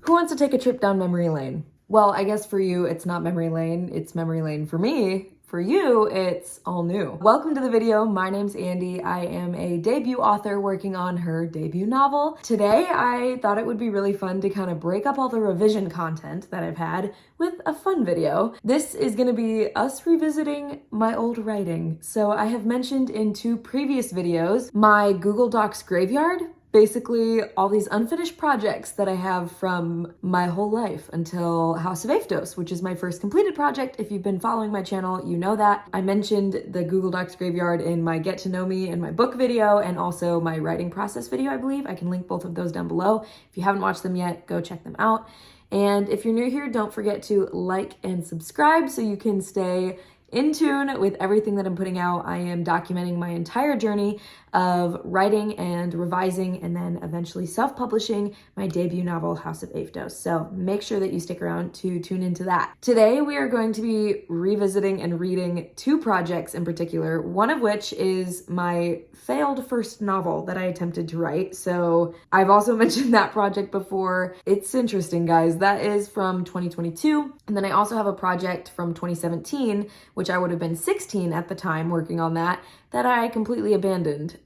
Who wants to take a trip down memory lane? Well, I guess for you, it's not memory lane, it's memory lane for me. For you, it's all new. Welcome to the video. My name's Andy. I am a debut author working on her debut novel. Today, I thought it would be really fun to kind of break up all the revision content that I've had with a fun video. This is gonna be us revisiting my old writing. So I have mentioned in 2 previous videos my Google Docs graveyard. Basically, all these unfinished projects that I have from my whole life until House of Aphtos, which is my first completed project. If you've been following my channel, you know that. I mentioned the Google Docs graveyard in my Get to Know Me and my book video, and also my writing process video, I believe. I can link both of those down below. If you haven't watched them yet, go check them out. And if you're new here, don't forget to like and subscribe so you can stay in tune with everything that I'm putting out. I am documenting my entire journey of writing and revising and then eventually self-publishing my debut novel, House of Aphtos. So make sure that you stick around to tune into that. Today, we are going to be revisiting and reading 2 projects in particular, one of which is my failed first novel that I attempted to write. So I've also mentioned that project before. It's interesting, guys. That is from 2022. And then I also have a project from 2017, which I would have been 16 at the time working on that I completely abandoned,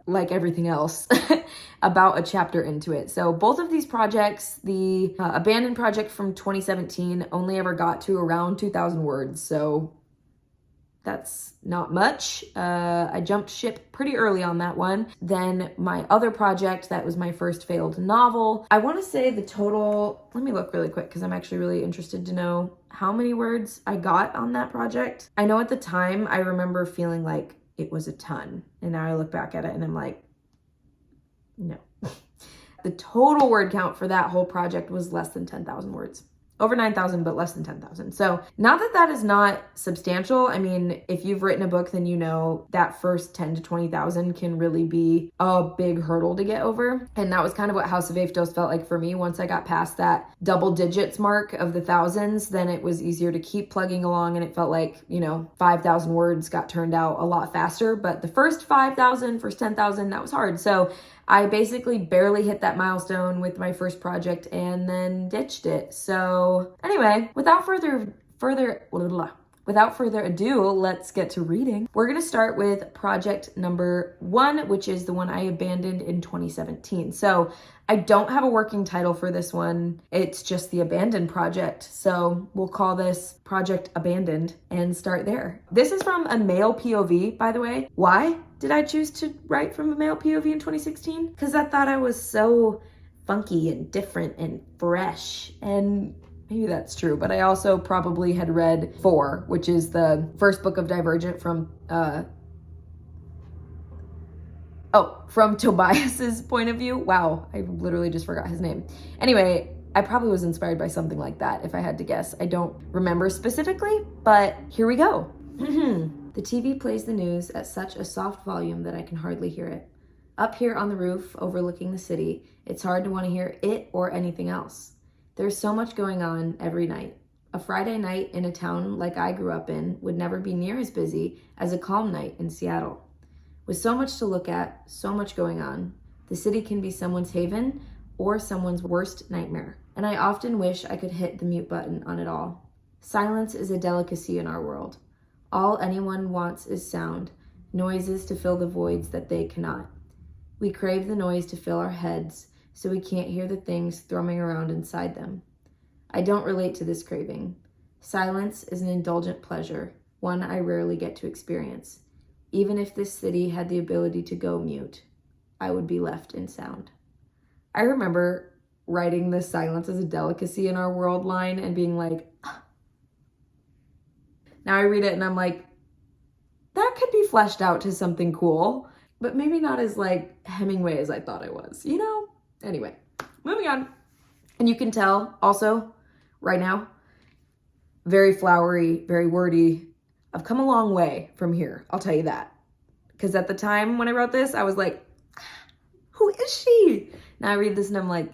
like everything else, about a chapter into it. So both of these projects, the abandoned project from 2017 only ever got to around 2,000 words. So that's not much. I jumped ship pretty early on that one. Then my other project, that was my first failed novel. I want to say the total, let me look really quick because I'm actually really interested to know how many words I got on that project. I know at the time I remember feeling like it was a ton. And now I look back at it and I'm like, no. The total word count for that whole project was less than 10,000 words. Over 9,000, but less than 10,000. So not that that is not substantial. I mean, if you've written a book, then you know that first 10 to 20,000 can really be a big hurdle to get over. And that was kind of what House of Aphtos felt like for me. Once I got past that double digits mark of the thousands, then it was easier to keep plugging along. And it felt like, 5,000 words got turned out a lot faster. But the first 5,000, first 10,000, that was hard. So I basically barely hit that milestone with my first project and then ditched it. So anyway, without further ado, let's get to reading. We're gonna start with project number 1, which is the one I abandoned in 2017. So I don't have a working title for this one. It's just the abandoned project. So we'll call this Project Abandoned and start there. This is from a male POV, by the way. Why did I choose to write from a male POV in 2016? Because I thought I was so funky and different and fresh, and maybe that's true, but I also probably had read 4, which is the first book of Divergent from Tobias's point of view. Wow, I literally just forgot his name. Anyway, I probably was inspired by something like that, if I had to guess. I don't remember specifically, but here we go. The TV plays the news at such a soft volume that I can hardly hear it. Up here on the roof, overlooking the city, it's hard to want to hear it or anything else. There's so much going on every night. A Friday night in a town like I grew up in would never be near as busy as a calm night in Seattle. With so much to look at, so much going on, the city can be someone's haven or someone's worst nightmare. And I often wish I could hit the mute button on it all. Silence is a delicacy in our world. All anyone wants is sound, noises to fill the voids that they cannot. We crave the noise to fill our heads, so we can't hear the things thrumming around inside them. I don't relate to this craving. Silence is an indulgent pleasure, one I rarely get to experience. Even if this city had the ability to go mute, I would be left in sound. I remember writing the silence is a delicacy in our world line and being like, now I read it and I'm like, that could be fleshed out to something cool, but maybe not as like Hemingway as I thought I was, Anyway, moving on. And you can tell also right now, very flowery, very wordy. I've come a long way from here, I'll tell you that. Because at the time when I wrote this, I was like, who is she? Now I read this and I'm like,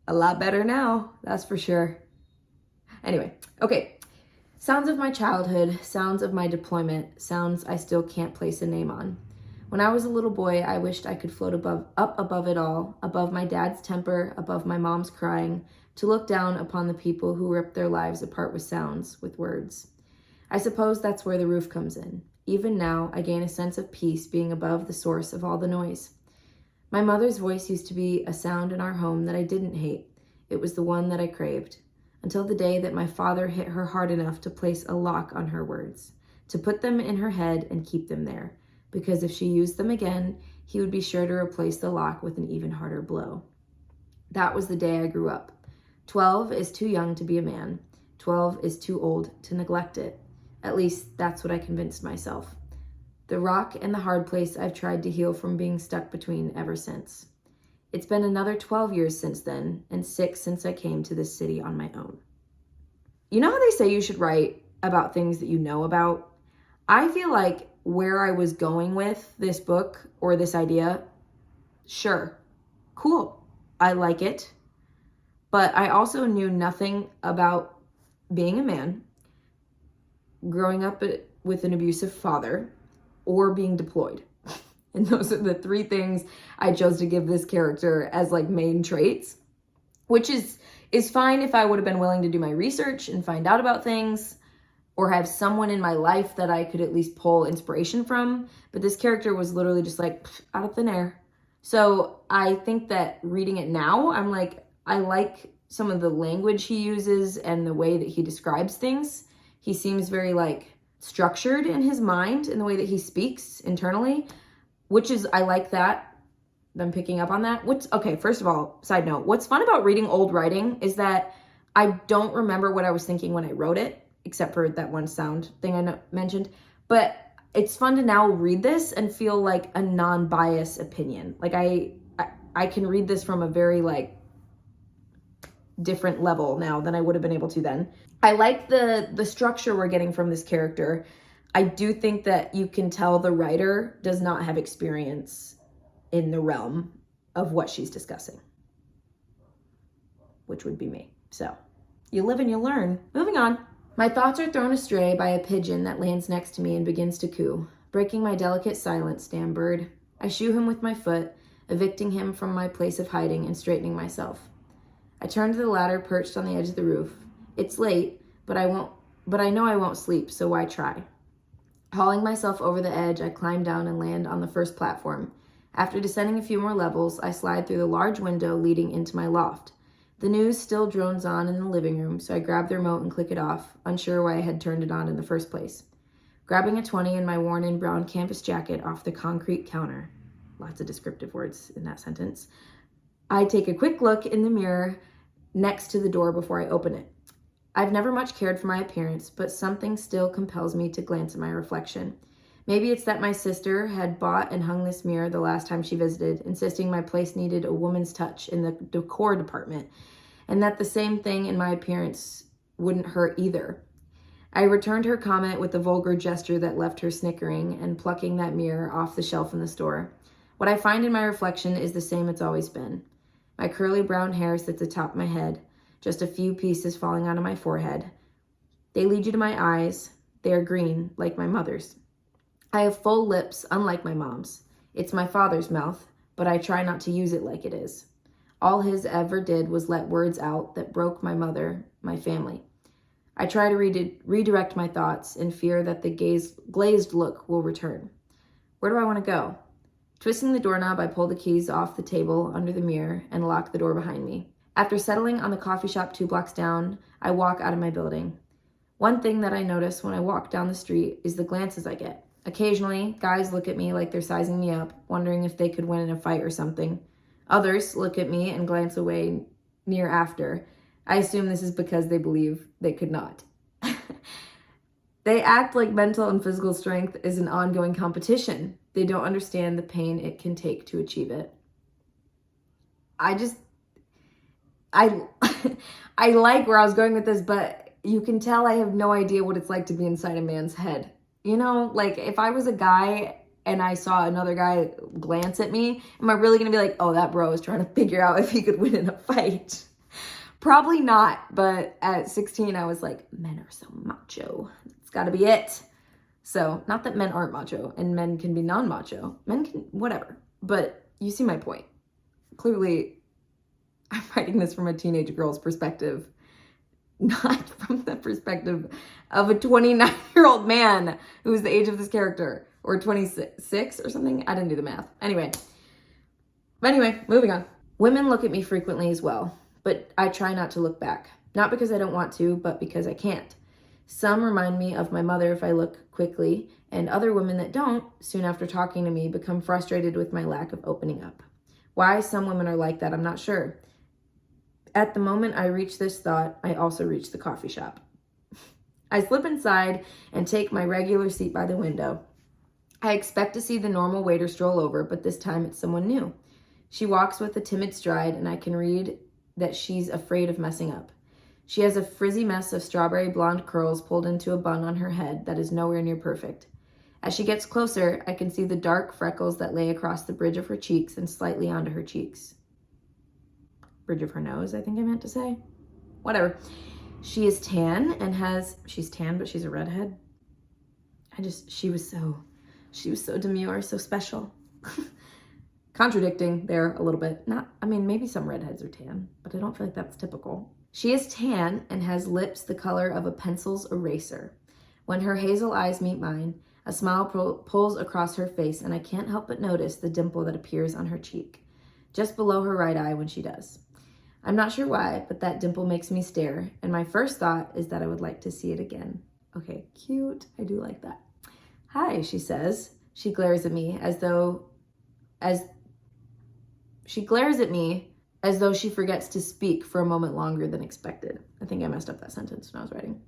a lot better now, that's for sure. Anyway, okay. Sounds of my childhood, sounds of my deployment, sounds I still can't place a name on. When I was a little boy, I wished I could float up above it all, above my dad's temper, above my mom's crying, to look down upon the people who rip their lives apart with sounds, with words. I suppose that's where the roof comes in. Even now, I gain a sense of peace being above the source of all the noise. My mother's voice used to be a sound in our home that I didn't hate. It was the one that I craved, until the day that my father hit her hard enough to place a lock on her words, to put them in her head and keep them there, because if she used them again, he would be sure to replace the lock with an even harder blow. That was the day I grew up. 12 is too young to be a man. 12 is too old to neglect it. At least that's what I convinced myself. The rock and the hard place I've tried to heal from being stuck between ever since. It's been another 12 years since then, and 6 since I came to this city on my own. You know how they say you should write about things that you know about? I feel like where I was going with this book or this idea, sure, cool, I like it. But I also knew nothing about being a man, growing up with an abusive father, or being deployed. And those are the 3 things I chose to give this character as like main traits, which is fine if I would have been willing to do my research and find out about things or have someone in my life that I could at least pull inspiration from. But this character was literally just like out of thin air. So I think that reading it now, I'm like, I like some of the language he uses and the way that he describes things. He seems very like structured in his mind in the way that he speaks internally, which is, I like that. I'm picking up on that. Okay, first of all, side note, what's fun about reading old writing is that I don't remember what I was thinking when I wrote it, except for that one sound thing I mentioned. But it's fun to now read this and feel like a non-biased opinion. Like I can read this from a very like different level now than I would have been able to then. I like the structure we're getting from this character. I do think that you can tell the writer does not have experience in the realm of what she's discussing, which would be me. So you live and you learn. Moving on. My thoughts are thrown astray by a pigeon that lands next to me and begins to coo, breaking my delicate silence, damn bird. I shoo him with my foot, evicting him from my place of hiding and straightening myself. I turn to the ladder perched on the edge of the roof. It's late, but I know I won't sleep, so why try? Hauling myself over the edge, I climb down and land on the first platform. After descending a few more levels, I slide through the large window leading into my loft. The news still drones on in the living room, so I grab the remote and click it off, unsure why I had turned it on in the first place. Grabbing a 20 and my worn-in brown canvas jacket off the concrete counter. Lots of descriptive words in that sentence. I take a quick look in the mirror next to the door before I open it. I've never much cared for my appearance, but something still compels me to glance at my reflection. Maybe it's that my sister had bought and hung this mirror the last time she visited, insisting my place needed a woman's touch in the decor department, and that the same thing in my appearance wouldn't hurt either. I returned her comment with a vulgar gesture that left her snickering and plucking that mirror off the shelf in the store. What I find in my reflection is the same it's always been. My curly brown hair sits atop my head, just a few pieces falling onto my forehead. They lead you to my eyes. They are green, like my mother's. I have full lips, unlike my mom's. It's my father's mouth, but I try not to use it like it is. All his ever did was let words out that broke my mother, my family. I try to redirect my thoughts in fear that the glazed look will return. Where do I want to go? Twisting the doorknob, I pull the keys off the table under the mirror and lock the door behind me. After settling on the coffee shop 2 blocks down, I walk out of my building. One thing that I notice when I walk down the street is the glances I get. Occasionally, guys look at me like they're sizing me up, wondering if they could win in a fight or something. Others look at me and glance away near after. I assume this is because they believe they could not. They act like mental and physical strength is an ongoing competition. They don't understand the pain it can take to achieve it. I like where I was going with this, but you can tell I have no idea what it's like to be inside a man's head. You know, like if I was a guy and I saw another guy glance at me, am I really going to be like, oh, that bro is trying to figure out if he could win in a fight? Probably not. But at 16, I was like, men are so macho. It's got to be it. So not that men aren't macho and men can be non-macho. Men can, whatever. But you see my point. Clearly, I'm writing this from a teenage girl's perspective, not from the perspective of a 29-year-old man who's the age of this character, or 26 or something. I didn't do the math. Anyway, moving on. Women look at me frequently as well, but I try not to look back. Not because I don't want to, but because I can't. Some remind me of my mother if I look quickly, and other women that don't, soon after talking to me, become frustrated with my lack of opening up. Why some women are like that, I'm not sure. At the moment I reach this thought, I also reach the coffee shop. I slip inside and take my regular seat by the window. I expect to see the normal waiter stroll over, but this time it's someone new. She walks with a timid stride, and I can read that she's afraid of messing up. She has a frizzy mess of strawberry blonde curls pulled into a bun on her head that is nowhere near perfect. As she gets closer, I can see the dark freckles that lay across the bridge of her cheeks and slightly onto her cheeks. Bridge of her nose, I think I meant to say. Whatever. She is tan and she's tan, but she's a redhead. She was so demure, so special. Contradicting there a little bit. Maybe some redheads are tan, but I don't feel like that's typical. She is tan and has lips the color of a pencil's eraser. When her hazel eyes meet mine, a smile pulls across her face, and I can't help but notice the dimple that appears on her cheek, just below her right eye when she does. I'm not sure why, but that dimple makes me stare, and my first thought is that I would like to see it again. Okay, cute. I do like that. Hi, she says. She glares at me as though she forgets to speak for a moment longer than expected. I think I messed up that sentence when I was writing.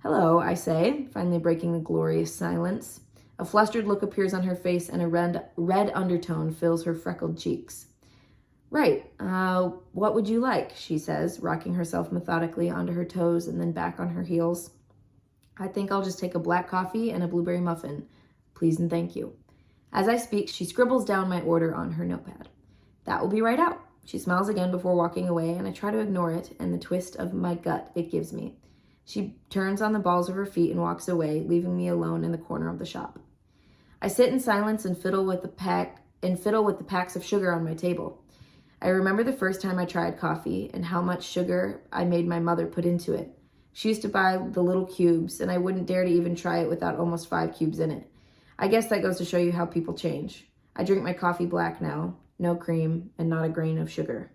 Hello, I say, finally breaking the glorious silence. A flustered look appears on her face, and a red undertone fills her freckled cheeks. Right, what would you like, she says, rocking herself methodically onto her toes and then back on her heels. I think I'll just take a black coffee and a blueberry muffin. Please and thank you. As I speak, she scribbles down my order on her notepad. That will be right out. She smiles again before walking away, and I try to ignore it and the twist of my gut it gives me. She turns on the balls of her feet and walks away, leaving me alone in the corner of the shop. I sit in silence and fiddle with the packs of sugar on my table. I remember the first time I tried coffee and how much sugar I made my mother put into it. She used to buy the little cubes, and I wouldn't dare to even try it without almost 5 cubes in it. I guess that goes to show you how people change. I drink my coffee black now, no cream, and not a grain of sugar.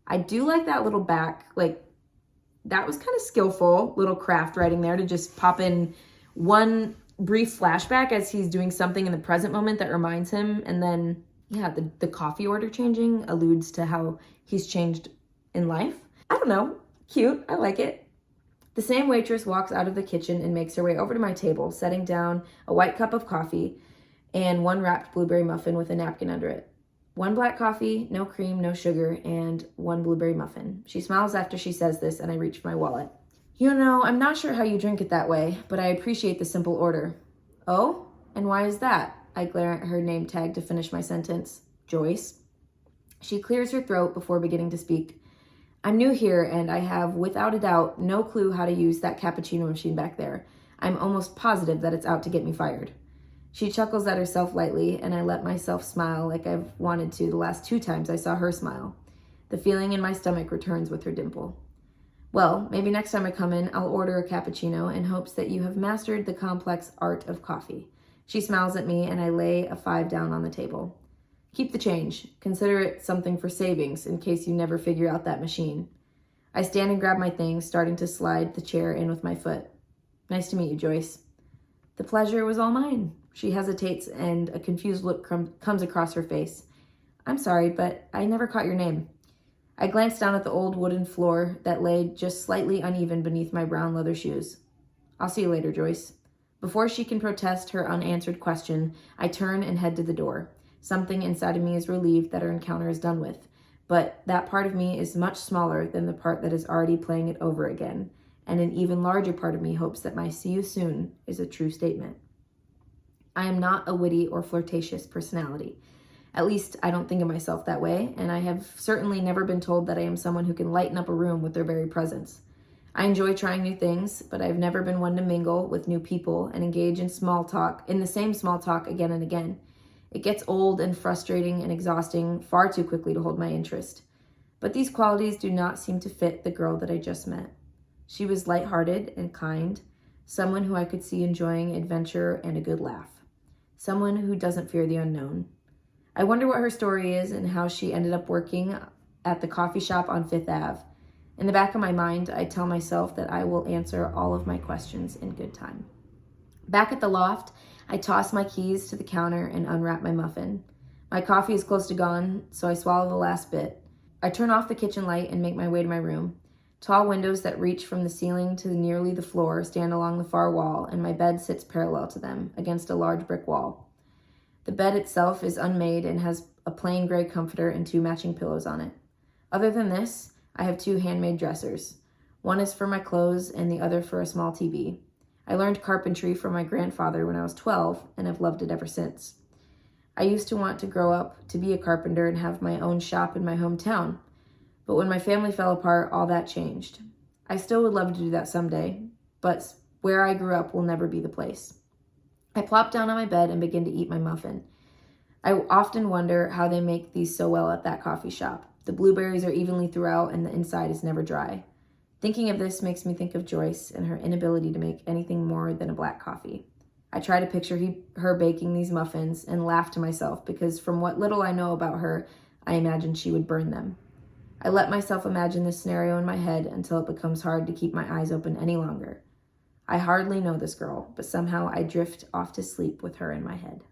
I do like that little back, that was kind of skillful, little craft writing there to just pop in one brief flashback as he's doing something in the present moment that reminds him, and then the coffee order changing alludes to how he's changed in life. I don't know. Cute. I like it. The same waitress walks out of the kitchen and makes her way over to my table, setting down a white cup of coffee and one wrapped blueberry muffin with a napkin under it. 1 black coffee, no cream, no sugar, and 1 blueberry muffin. She smiles after she says this, and I reach for my wallet. I'm not sure how you drink it that way, but I appreciate the simple order. Oh? And why is that? I glare at her name tag to finish my sentence. Joyce. She clears her throat before beginning to speak. I'm new here, and I have, without a doubt, no clue how to use that cappuccino machine back there. I'm almost positive that it's out to get me fired. She chuckles at herself lightly, and I let myself smile like I've wanted to the last 2 times I saw her smile. The feeling in my stomach returns with her dimple. Well, maybe next time I come in, I'll order a cappuccino in hopes that you have mastered the complex art of coffee. She smiles at me, and I lay a 5 down on the table. Keep the change. Consider it something for savings in case you never figure out that machine. I stand and grab my things, starting to slide the chair in with my foot. Nice to meet you, Joyce. The pleasure was all mine. She hesitates, and a confused look comes across her face. I'm sorry, but I never caught your name. I glanced down at the old wooden floor that lay just slightly uneven beneath my brown leather shoes. I'll see you later, Joyce. Before she can protest her unanswered question, I turn and head to the door. Something inside of me is relieved that our encounter is done with, but that part of me is much smaller than the part that is already playing it over again, and an even larger part of me hopes that my "see you soon" is a true statement. I am not a witty or flirtatious personality. At least I don't think of myself that way, and I have certainly never been told that I am someone who can lighten up a room with their very presence. I enjoy trying new things, but I've never been one to mingle with new people and engage in the same small talk again and again. It gets old and frustrating and exhausting far too quickly to hold my interest. But these qualities do not seem to fit the girl that I just met. She was lighthearted and kind, someone who I could see enjoying adventure and a good laugh, someone who doesn't fear the unknown. I wonder what her story is and how she ended up working at the coffee shop on Fifth Ave. In the back of my mind, I tell myself that I will answer all of my questions in good time. Back at the loft, I toss my keys to the counter and unwrap my muffin. My coffee is close to gone, so I swallow the last bit. I turn off the kitchen light and make my way to my room. Tall windows that reach from the ceiling to nearly the floor stand along the far wall, and my bed sits parallel to them, against a large brick wall. The bed itself is unmade and has a plain gray comforter and 2 matching pillows on it. Other than this, I have 2 handmade dressers. One is for my clothes and the other for a small TV. I learned carpentry from my grandfather when I was 12 and have loved it ever since. I used to want to grow up to be a carpenter and have my own shop in my hometown. But when my family fell apart, all that changed. I still would love to do that someday, but where I grew up will never be the place. I plop down on my bed and begin to eat my muffin. I often wonder how they make these so well at that coffee shop. The blueberries are evenly throughout and the inside is never dry. Thinking of this makes me think of Joyce and her inability to make anything more than a black coffee. I try to picture her baking these muffins and laugh to myself because from what little I know about her, I imagine she would burn them. I let myself imagine this scenario in my head until it becomes hard to keep my eyes open any longer. I hardly know this girl, but somehow I drift off to sleep with her in my head.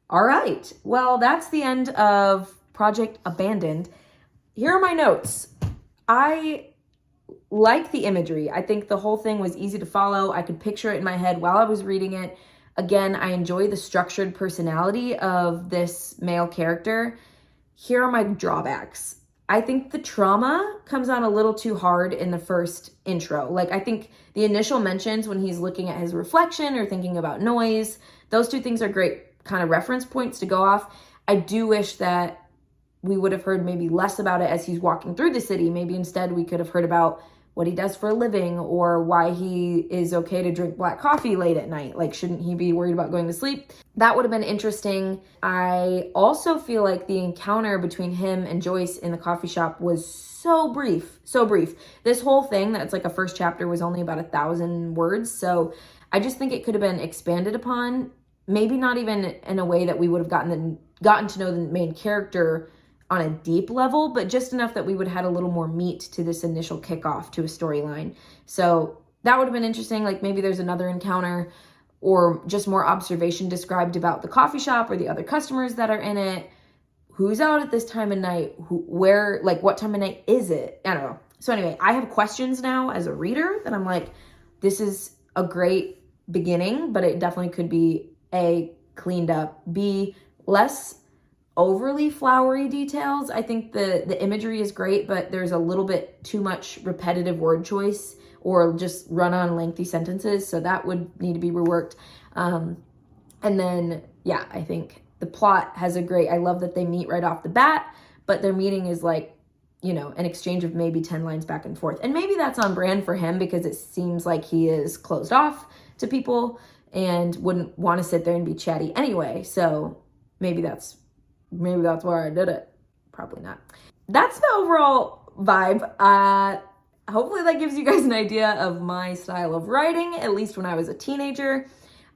All right, well, that's the end of Project Abandoned. Here are my notes. I like the imagery. I think the whole thing was easy to follow. I could picture it in my head while I was reading it. Again, I enjoy the structured personality of this male character. Here are my drawbacks. I think the trauma comes on a little too hard in the first intro. Like, I think the initial mentions when he's looking at his reflection or thinking about noise, those 2 things are great kind of reference points to go off. I do wish that we would have heard maybe less about it as he's walking through the city. Maybe instead we could have heard about what he does for a living or why he is okay to drink black coffee late at night. Like, shouldn't he be worried about going to sleep? That would have been interesting. I also feel like the encounter between him and Joyce in the coffee shop was so brief, so brief. This whole thing that's like a first chapter was only about 1,000 words. So I just think it could have been expanded upon, maybe not even in a way that we would have gotten to know the main character on a deep level, but just enough that we would have had a little more meat to this initial kickoff to a storyline. So that would have been interesting. Like, maybe there's another encounter or just more observation described about the coffee shop or the other customers that are in it. Who's out at this time of night? Where, like, what time of night is it? I don't know. So anyway, I have questions now as a reader that I'm like, this is a great beginning, but it definitely could be A, cleaned up, B, less overly flowery details. I think the imagery is great, but there's a little bit too much repetitive word choice or just run-on lengthy sentences, so that would need to be reworked. And then, yeah, I think the plot has I love that they meet right off the bat, but their meeting is like, you know, an exchange of maybe 10 lines back and forth. And maybe that's on brand for him because it seems like he is closed off to people and wouldn't want to sit there and be chatty anyway. So maybe that's why I did it. Probably not. That's the overall vibe. Hopefully that gives you guys an idea of my style of writing, at least when I was a teenager.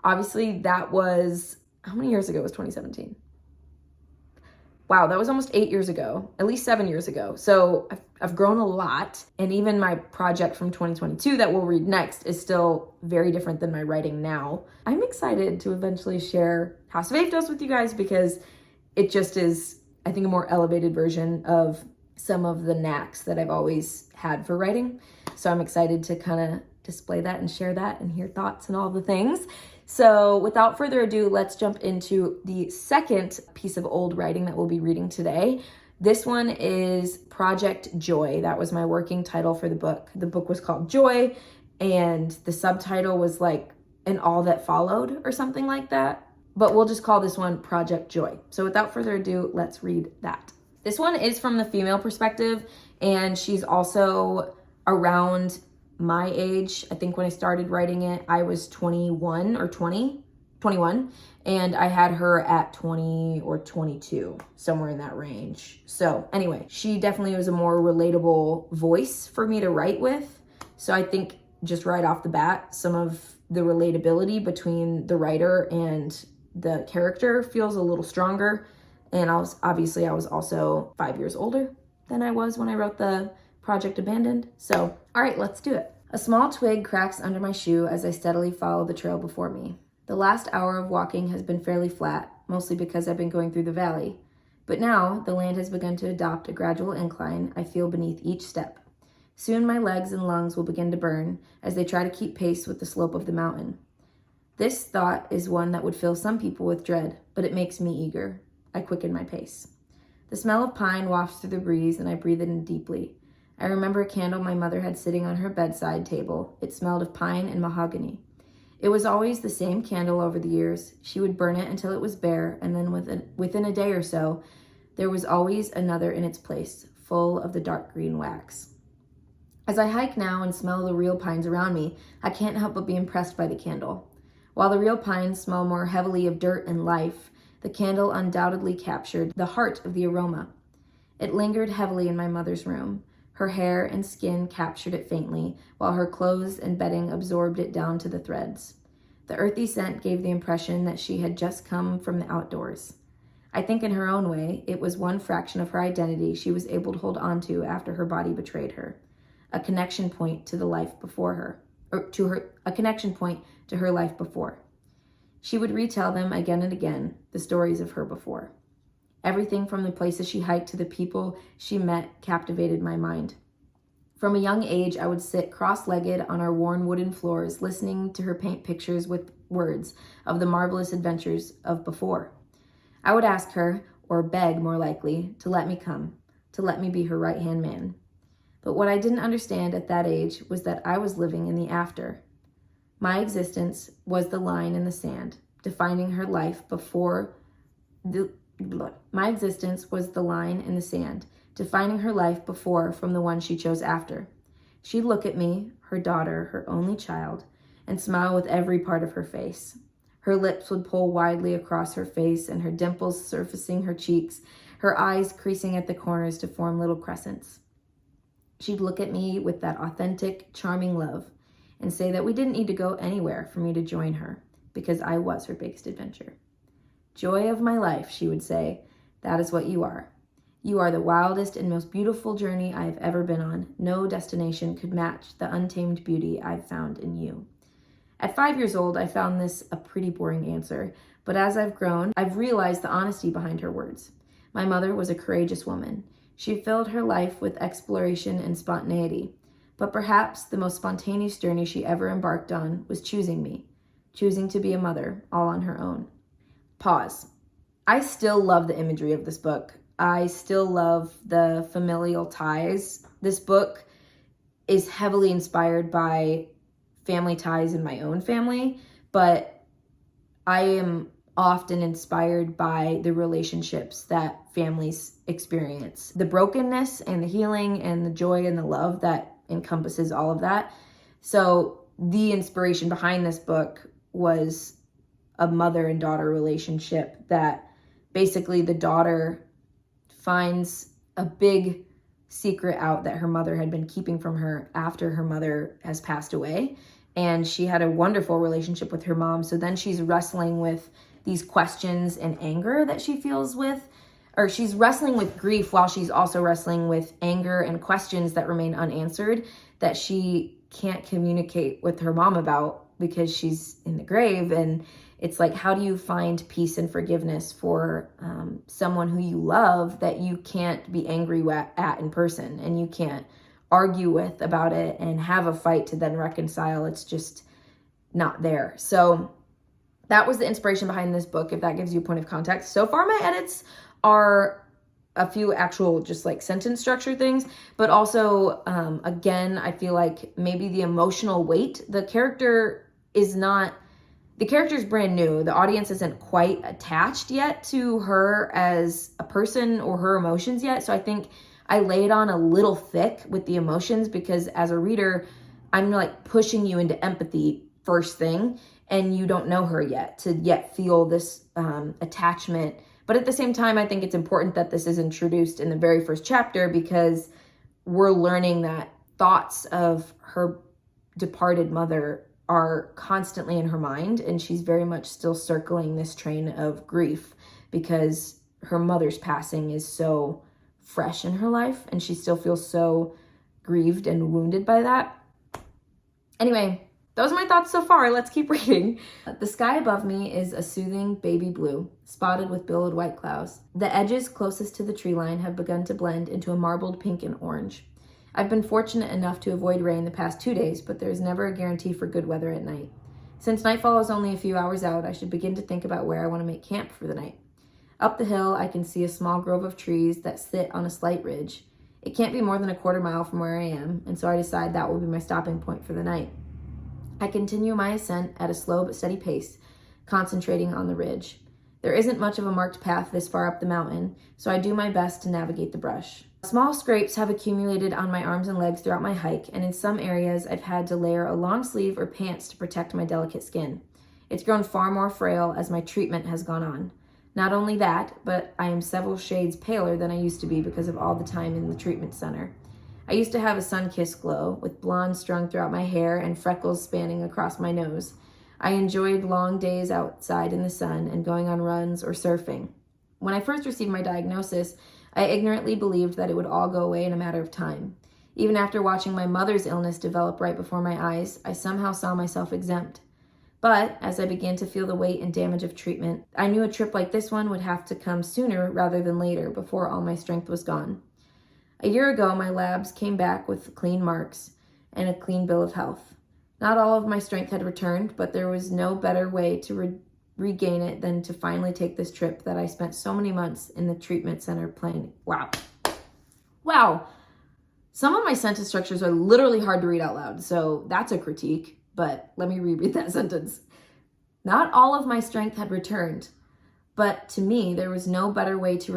Obviously, that was, how many years ago was 2017? Wow, that was almost 8 years ago, at least 7 years ago. So I've grown a lot. And even my project from 2022 that we'll read next is still very different than my writing now. I'm excited to eventually share House of Aptos with you guys because it just is, I think, a more elevated version of some of the knacks that I've always had for writing. So I'm excited to kind of display that and share that and hear thoughts and all the things. So without further ado, let's jump into the second piece of old writing that we'll be reading today. This one is Project Joy. That was my working title for the book. The book was called Joy, and the subtitle was like "And All That Followed" or something like that. But we'll just call this one Project Joy. So without further ado, let's read that. This one is from the female perspective, and she's also around my age. I think when I started writing it, I was 21 or 20. 21, and I had her at 20 or 22, somewhere in that range. So anyway, she definitely was a more relatable voice for me to write with. So I think just right off the bat, some of the relatability between the writer and the character feels a little stronger. And I was also 5 years older than I was when I wrote the Project Abandoned. So, all right, let's do it. A small twig cracks under my shoe as I steadily follow the trail before me. The last hour of walking has been fairly flat, mostly because I've been going through the valley. But now the land has begun to adopt a gradual incline I feel beneath each step. Soon my legs and lungs will begin to burn as they try to keep pace with the slope of the mountain. This thought is one that would fill some people with dread, but it makes me eager. I quicken my pace. The smell of pine wafts through the breeze and I breathe it in deeply. I remember a candle my mother had sitting on her bedside table. It smelled of pine and mahogany. It was always the same candle over the years. She would burn it until it was bare, and then within a day or so, there was always another in its place, full of the dark green wax. As I hike now and smell the real pines around me, I can't help but be impressed by the candle. While the real pines smell more heavily of dirt and life, the candle undoubtedly captured the heart of the aroma. It lingered heavily in my mother's room. Her hair and skin captured it faintly, while her clothes and bedding absorbed it down to the threads. The earthy scent gave the impression that she had just come from the outdoors. I think in her own way, it was one fraction of her identity she was able to hold on to after her body betrayed her. A connection point to the life before her, a connection point to her life before. She would retell them again and again, the stories of her before. Everything from the places she hiked to the people she met captivated my mind. From a young age, I would sit cross-legged on our worn wooden floors, listening to her paint pictures with words of the marvelous adventures of before. I would ask her, or beg more likely, to let me come, to let me be her right-hand man. But what I didn't understand at that age was that I was living in the after. My existence was the line in the sand, defining her life before My existence was the line in the sand, defining her life before from the one she chose after. She'd look at me, her daughter, her only child, and smile with every part of her face. Her lips would pull widely across her face and her dimples surfacing her cheeks, her eyes creasing at the corners to form little crescents. She'd look at me with that authentic, charming love and say that we didn't need to go anywhere for me to join her because I was her biggest adventure. Joy of my life, she would say, that is what you are. You are the wildest and most beautiful journey I have ever been on. No destination could match the untamed beauty I've found in you. At 5 years old, I found this a pretty boring answer, but as I've grown, I've realized the honesty behind her words. My mother was a courageous woman. She filled her life with exploration and spontaneity, but perhaps the most spontaneous journey she ever embarked on was choosing me, choosing to be a mother, all on her own. Pause. I still love the imagery of this book. I still love the familial ties. This book is heavily inspired by family ties in my own family, but I am often inspired by the relationships that families experience. The brokenness and the healing and the joy and the love that encompasses all of that. So the inspiration behind this book was a mother and daughter relationship that basically the daughter finds a big secret out that her mother had been keeping from her after her mother has passed away. And she had a wonderful relationship with her mom. So then she's wrestling with these questions and anger that she feels with, or she's wrestling with grief while she's also wrestling with anger and questions that remain unanswered that she can't communicate with her mom about because she's in the grave. And it's like, how do you find peace and forgiveness for someone who you love that you can't be angry at in person and you can't argue with about it and have a fight to then reconcile? It's just not there. So that was the inspiration behind this book, if that gives you a point of context. So far, my edits are a few actual just like sentence structure things, but also, again, I feel like maybe the emotional weight, the character is brand new. The audience isn't quite attached yet to her as a person or her emotions yet. So I think I lay it on a little thick with the emotions because as a reader, I'm like pushing you into empathy first thing. and you don't know her yet, to yet feel this attachment. But at the same time, I think it's important that this is introduced in the very first chapter, because we're learning that thoughts of her departed mother are constantly in her mind, and she's very much still circling this train of grief because her mother's passing is so fresh in her life, and she still feels so grieved and wounded by that. Anyway, those are my thoughts so far. Let's keep reading. The sky above me is a soothing baby blue, spotted with billowed white clouds. The edges closest to the tree line have begun to blend into a marbled pink and orange. I've been fortunate enough to avoid rain the past 2 days, but there is never a guarantee for good weather at night. Since nightfall is only a few hours out, I should begin to think about where I want to make camp for the night. Up the hill, I can see a small grove of trees that sit on a slight ridge. It can't be more than a quarter mile from where I am, and so I decide that will be my stopping point for the night. I continue my ascent at a slow but steady pace, concentrating on the ridge. There isn't much of a marked path this far up the mountain, so I do my best to navigate the brush. Small scrapes have accumulated on my arms and legs throughout my hike, and in some areas I've had to layer a long sleeve or pants to protect my delicate skin. It's grown far more frail as my treatment has gone on. Not only that, but I am several shades paler than I used to be because of all the time in the treatment center. I used to have a sun-kissed glow, with blonde strung throughout my hair and freckles spanning across my nose. I enjoyed long days outside in the sun and going on runs or surfing. When I first received my diagnosis, I ignorantly believed that it would all go away in a matter of time. Even after watching my mother's illness develop right before my eyes, I somehow saw myself exempt. But as I began to feel the weight and damage of treatment, I knew a trip like this one would have to come sooner rather than later, before all my strength was gone. A year ago, my labs came back with clean marks and a clean bill of health. Not all of my strength had returned, but there was no better way to regain it than to finally take this trip that I spent so many months in the treatment center planning. Wow. Some of my sentence structures are literally hard to read out loud, so that's a critique, but let me reread that sentence. Not all of my strength had returned, but to me, there was no better way to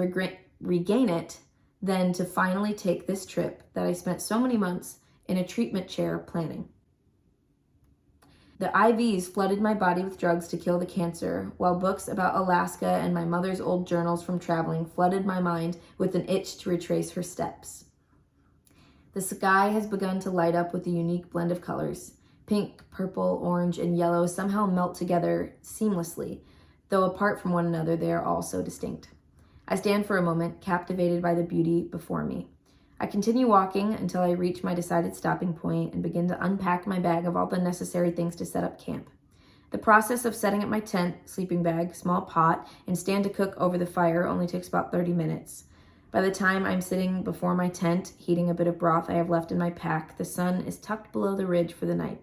regain it than to finally take this trip that I spent so many months in a treatment chair planning. The IVs flooded my body with drugs to kill the cancer, while books about Alaska and my mother's old journals from traveling flooded my mind with an itch to retrace her steps. The sky has begun to light up with a unique blend of colors. Pink, purple, orange, and yellow somehow melt together seamlessly, though apart from one another, they are all so distinct. I stand for a moment, captivated by the beauty before me. I continue walking until I reach my decided stopping point and begin to unpack my bag of all the necessary things to set up camp. The process of setting up my tent, sleeping bag, small pot, and stand to cook over the fire only takes about 30 minutes. By the time I'm sitting before my tent, heating a bit of broth I have left in my pack, the sun is tucked below the ridge for the night.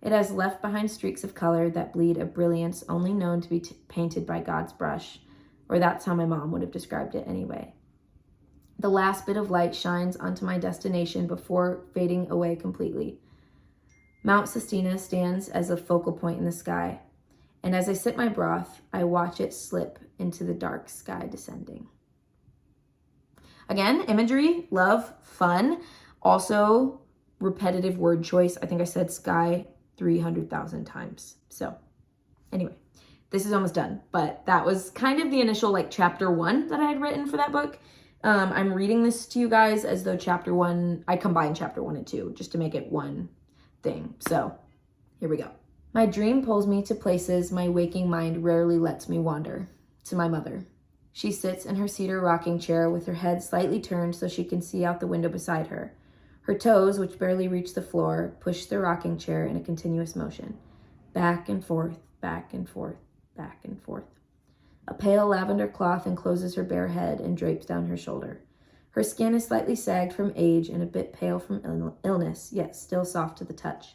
It has left behind streaks of color that bleed a brilliance only known to be painted by God's brush, or that's how my mom would have described it anyway. The last bit of light shines onto my destination before fading away completely. Mount Sistina stands as a focal point in the sky, and as I sip my broth, I watch it slip into the dark sky descending. Again, imagery, love, fun, also repetitive word choice. I think I said sky 300,000 times. So anyway, this is almost done, but that was kind of the initial chapter 1 that I had written for that book. I'm reading this to you guys as though chapter 1, I combined chapter 1 and 2 just to make it one thing. So here we go. My dream pulls me to places my waking mind rarely lets me wander. To my mother. She sits in her cedar rocking chair with her head slightly turned so she can see out the window beside her. Her toes, which barely reach the floor, push the rocking chair in a continuous motion. Back and forth, back and forth, back and forth. A pale lavender cloth encloses her bare head and drapes down her shoulder. Her skin is slightly sagged from age and a bit pale from illness, yet still soft to the touch.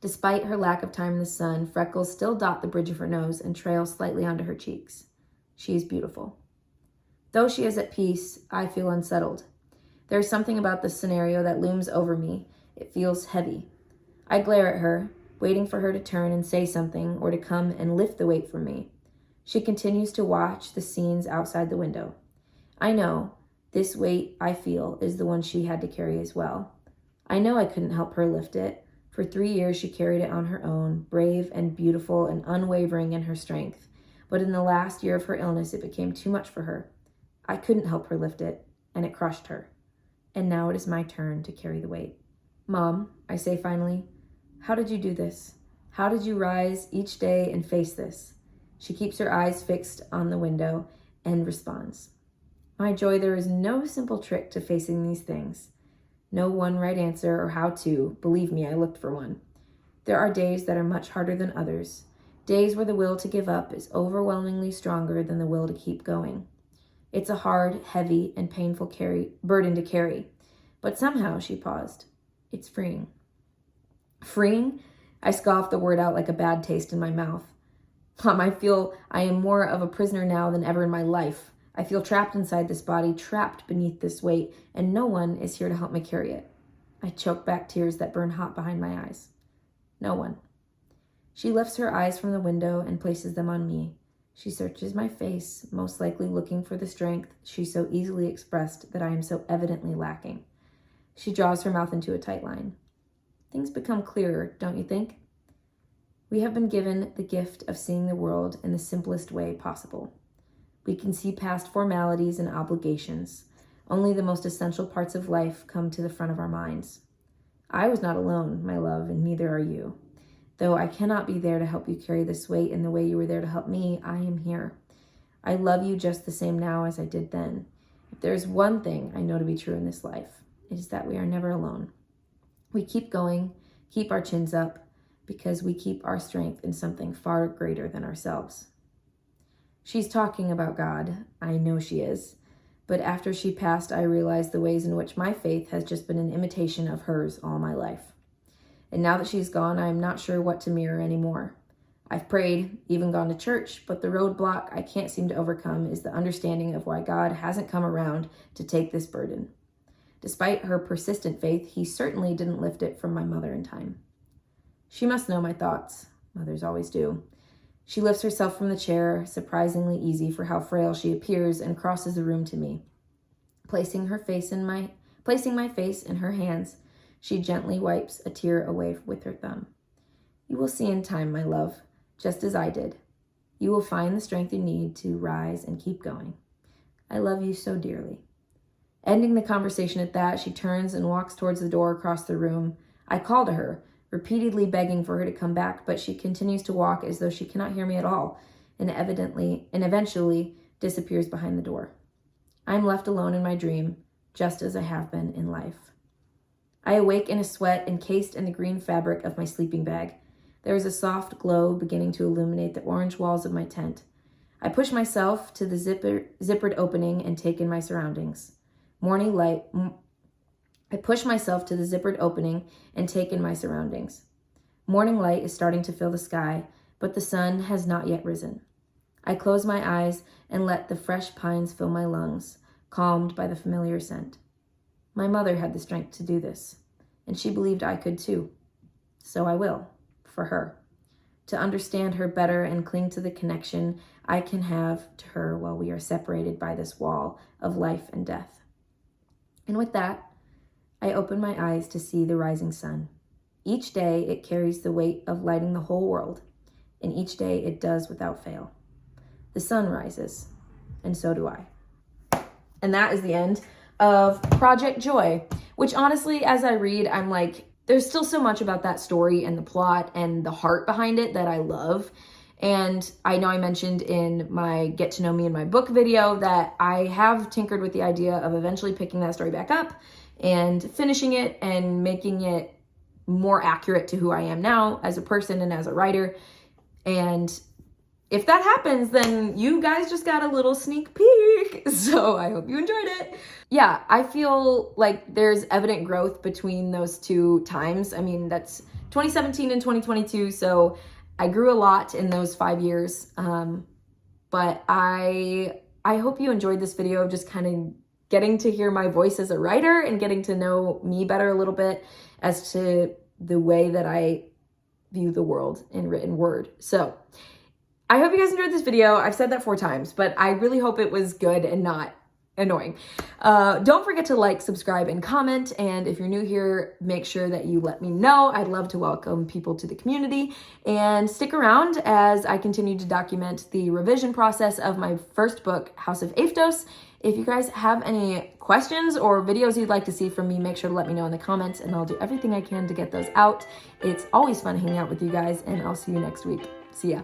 Despite her lack of time in the sun, freckles still dot the bridge of her nose and trail slightly onto her cheeks. She is beautiful. Though she is at peace, I feel unsettled. There is something about this scenario that looms over me. It feels heavy. I glare at her, waiting for her to turn and say something or to come and lift the weight from me. She continues to watch the scenes outside the window. I know this weight I feel is the one she had to carry as well. I know I couldn't help her lift it, For 3 years, she carried it on her own, brave and beautiful and unwavering in her strength. But in the last year of her illness, it became too much for her. I couldn't help her lift it, and it crushed her. And now it is my turn to carry the weight. Mom, I say finally, how did you do this? How did you rise each day and face this? She keeps her eyes fixed on the window and responds, my Joy, there is no simple trick to facing these things. No one right answer or how to. Believe me, I looked for one. There are days that are much harder than others. Days where the will to give up is overwhelmingly stronger than the will to keep going. It's a hard, heavy, and painful burden to carry. But somehow, she paused, it's freeing. Freeing? I scoffed the word out like a bad taste in my mouth. I feel I am more of a prisoner now than ever in my life. I feel trapped inside this body, trapped beneath this weight, and no one is here to help me carry it. I choke back tears that burn hot behind my eyes. No one. She lifts her eyes from the window and places them on me. She searches my face, most likely looking for the strength she so easily expressed that I am so evidently lacking. She draws her mouth into a tight line. Things become clearer, don't you think? We have been given the gift of seeing the world in the simplest way possible. We can see past formalities and obligations. Only the most essential parts of life come to the front of our minds. I was not alone, my love, and neither are you. Though I cannot be there to help you carry this weight in the way you were there to help me, I am here. I love you just the same now as I did then. If there is one thing I know to be true in this life, it is that we are never alone. We keep going, keep our chins up, because we keep our strength in something far greater than ourselves. She's talking about God. I know she is. But after she passed, I realized the ways in which my faith has just been an imitation of hers all my life. And now that she's gone, I am not sure what to mirror anymore. I've prayed, even gone to church, but the roadblock I can't seem to overcome is the understanding of why God hasn't come around to take this burden. Despite her persistent faith, he certainly didn't lift it from my mother in time. She must know my thoughts. Mothers always do. She lifts herself from the chair, surprisingly easy for how frail she appears, and crosses the room to me. Placing my face in her hands, she gently wipes a tear away with her thumb. You will see in time, my love, just as I did. You will find the strength you need to rise and keep going. I love you so dearly. Ending the conversation at that, she turns and walks towards the door across the room. I call to her, repeatedly begging for her to come back, but she continues to walk as though she cannot hear me at all, and eventually disappears behind the door. I am left alone in my dream, just as I have been in life. I awake in a sweat encased in the green fabric of my sleeping bag. There is a soft glow beginning to illuminate the orange walls of my tent. I push myself to the zippered opening and take in my surroundings. Morning light is starting to fill the sky, but the sun has not yet risen. I close my eyes and let the fresh pines fill my lungs, calmed by the familiar scent. My mother had the strength to do this, and she believed I could too. So I will, for her, to understand her better and cling to the connection I can have to her while we are separated by this wall of life and death. And with that, I open my eyes to see the rising sun. Each day it carries the weight of lighting the whole world, and each day it does without fail. The sun rises, and so do I. And that is the end of Project Joy, which honestly, as I read, I'm like, there's still so much about that story and the plot and the heart behind it that I love. And I know I mentioned in my Get to Know Me in my book video that I have tinkered with the idea of eventually picking that story back up and finishing it and making it more accurate to who I am now as a person and as a writer. And if that happens, then you guys just got a little sneak peek. So I hope you enjoyed it. Yeah, I feel like there's evident growth between those two times. I mean, that's 2017 and 2022. So I grew a lot in those 5 years. But I hope you enjoyed this video of just kind of getting to hear my voice as a writer and getting to know me better a little bit as to the way that I view the world in written word. So I hope you guys enjoyed this video. I've said that 4 times, but I really hope it was good and not annoying. Don't forget to like, subscribe, and comment. And if you're new here, make sure that you let me know. I'd love to welcome people to the community, and stick around as I continue to document the revision process of my first book, House of Aphtos. If you guys have any questions or videos you'd like to see from me, make sure to let me know in the comments, and I'll do everything I can to get those out. It's always fun hanging out with you guys, and I'll see you next week. See ya.